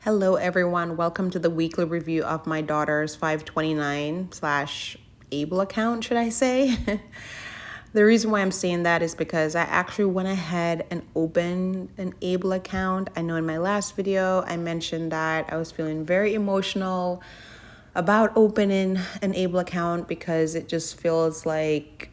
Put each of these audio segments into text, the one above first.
Hello everyone, welcome to the weekly review of my daughter's 529/Able account, should I say. The reason why I'm saying that is because I actually went ahead and opened an Able account. I know in my last video I mentioned that I was feeling very emotional about opening an Able account because it just feels like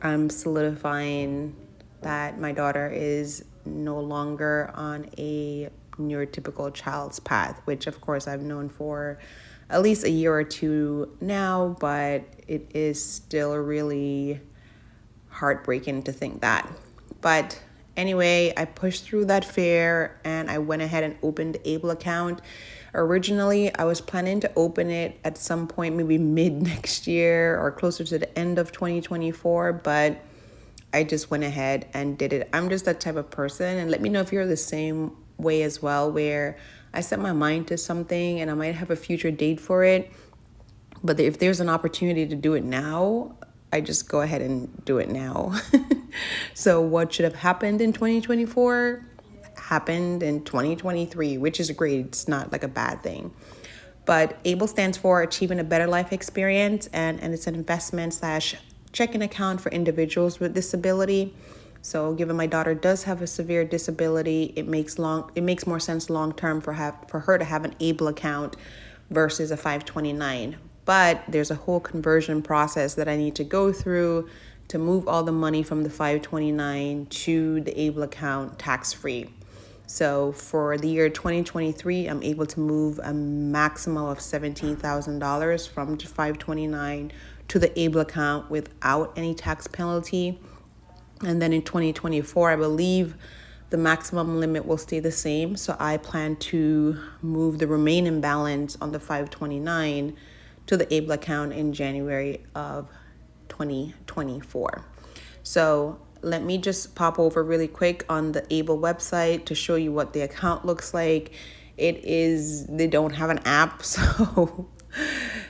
I'm solidifying that my daughter is no longer on a neurotypical child's path, which of course I've known for at least a year or two now, but it is still really heartbreaking to think that. But anyway, I pushed through that fear and I went ahead and opened the Able account. Originally, I was planning to open it at some point, maybe mid next year or closer to the end of 2024, but I just went ahead and did it. I'm just that type of person, and let me know if you're the same way as well, where I set my mind to something and I might have a future date for it, but if there's an opportunity to do it now, I just go ahead and do it now. So what should have happened in 2024 happened in 2023, which is great. It's not like a bad thing. But ABLE stands for Achieving a Better Life Experience, and it's an investment slash checking account for individuals with disability. So given my daughter does have a severe disability, it makes more sense long term for her to have an ABLE account versus a 529. But there's a whole conversion process that I need to go through to move all the money from the 529 to the ABLE account tax-free. So for the year 2023, I'm able to move a maximum of $17,000 from the 529 to the ABLE account without any tax penalty. And then in 2024, I believe the maximum limit will stay the same. So I plan to move the remaining balance on the 529 to the ABLE account in January of 2024. So let me just pop over really quick on the ABLE website to show you what the account looks like. They don't have an app, so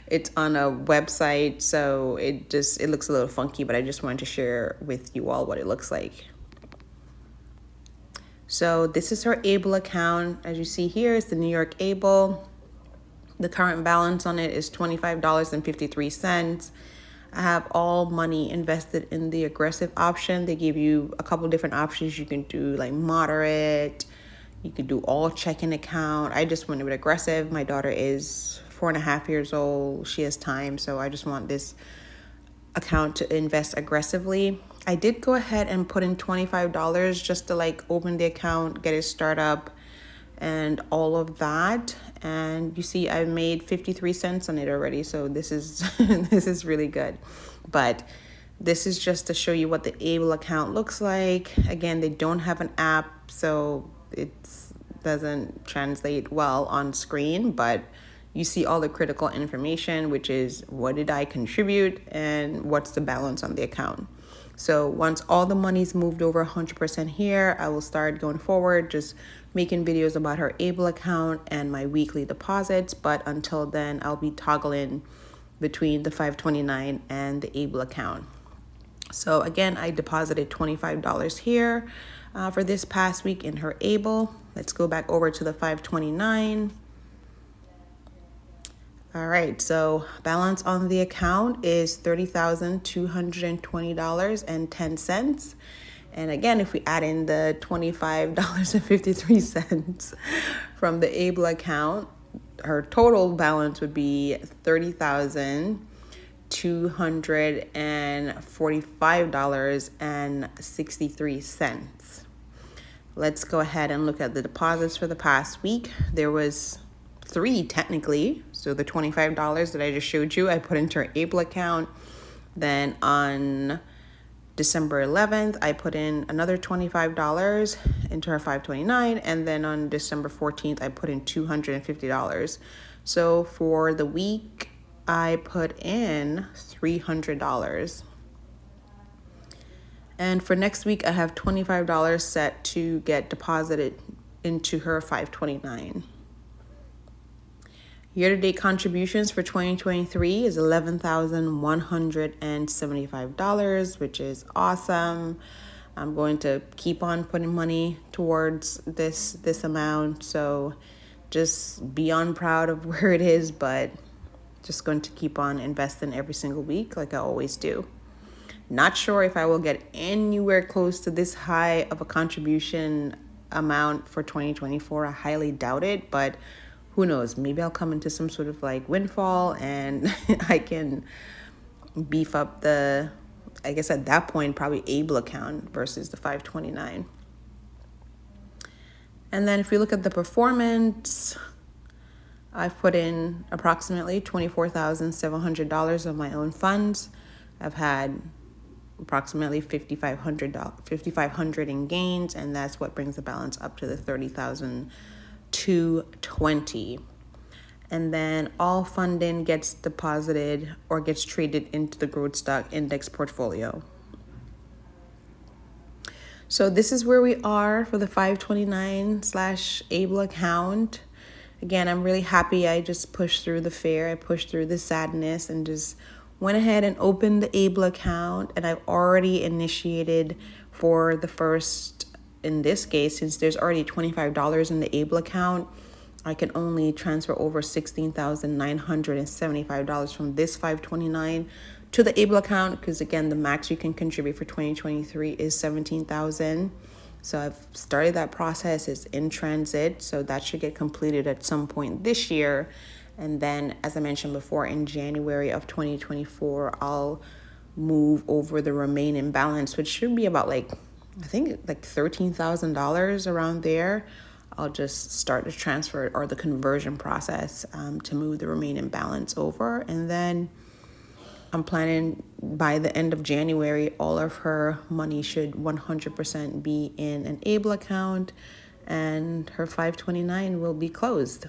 it's on a website, so it looks a little funky, but I just wanted to share with you all what it looks like. So this is her ABLE account. As you see here, it's the New York ABLE. The current balance on it is $25.53. I have all money invested in the aggressive option. They give you a couple different options. You can do like moderate, you could do all checking account. I just went with aggressive. My daughter is 4.5 years old. She has time, so I just want this account to invest aggressively. I did go ahead and put in $25 just to like open the account, get it started up, and all of that. And you see I made 53 cents on it already, so this is this is really good. But this is just to show you what the ABLE account looks like. Again, they don't have an app, so it doesn't translate well on screen, but you see all the critical information, which is what did I contribute and what's the balance on the account. So once all the money's moved over 100% here, I will start going forward, just making videos about her ABLE account and my weekly deposits. But until then, I'll be toggling between the 529 and the ABLE account. So again, I deposited $25 here for this past week in her ABLE. Let's go back over to the 529. All right, so balance on the account is $30,220.10. And again, if we add in the $25.53 from the ABLE account, her total balance would be $30,245.63. Let's go ahead and look at the deposits for the past week. There was 3 technically. So the $25 that I just showed you, I put into her ABLE account. Then on December 11th, I put in another $25 into her 529. And then on December 14th, I put in $250. So for the week, I put in $300. And for next week, I have $25 set to get deposited into her 529. Year-to-date contributions for 2023 is $11,175, which is awesome. I'm going to keep on putting money towards this amount. So Just beyond proud of where it is, but just going to keep on investing every single week like I always do. Not sure if I will get anywhere close to this high of a contribution amount for 2024. I highly doubt it, but who knows? Maybe I'll come into some sort of like windfall and I can beef up the, I guess at that point, probably Able account versus the 529. And then if we look at the performance, I've put in approximately $24,700 of my own funds. I've had approximately $5,500 in gains, and that's what brings the balance up to the $30,220. And then all funding gets deposited or gets traded into the growth stock index portfolio. So this is where we are for the 529/Able account. Again, I'm really happy I just pushed through the fear. I pushed through the sadness and just went ahead and opened the Able account. And I've already initiated for the first, in this case, since there's already $25 in the Able account, I can only transfer over $16,975 from this 529 to the Able account, because again, the max you can contribute for 2023 is $17,000. So I've started that process. It's in transit, so that should get completed at some point this year. And then, as I mentioned before, in January of 2024, I'll move over the remaining balance, which should be about I think $13,000 around there. I'll just start the transfer or the conversion process to move the remaining balance over. And then I'm planning by the end of January, all of her money should 100% be in an Able account, and her 529 will be closed.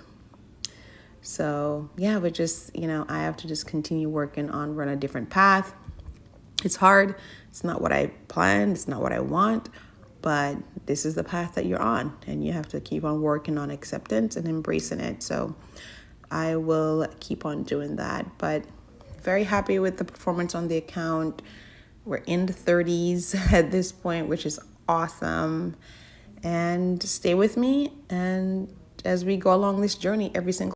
So yeah, but just, I have to just continue working on run a different path. It's hard. It's not what I planned. It's not what I want, but this is the path that you're on, and you have to keep on working on acceptance and embracing it. So I will keep on doing that, but very happy with the performance on the account. We're in the 30s at this point, which is awesome. And stay with me and as we go along this journey every single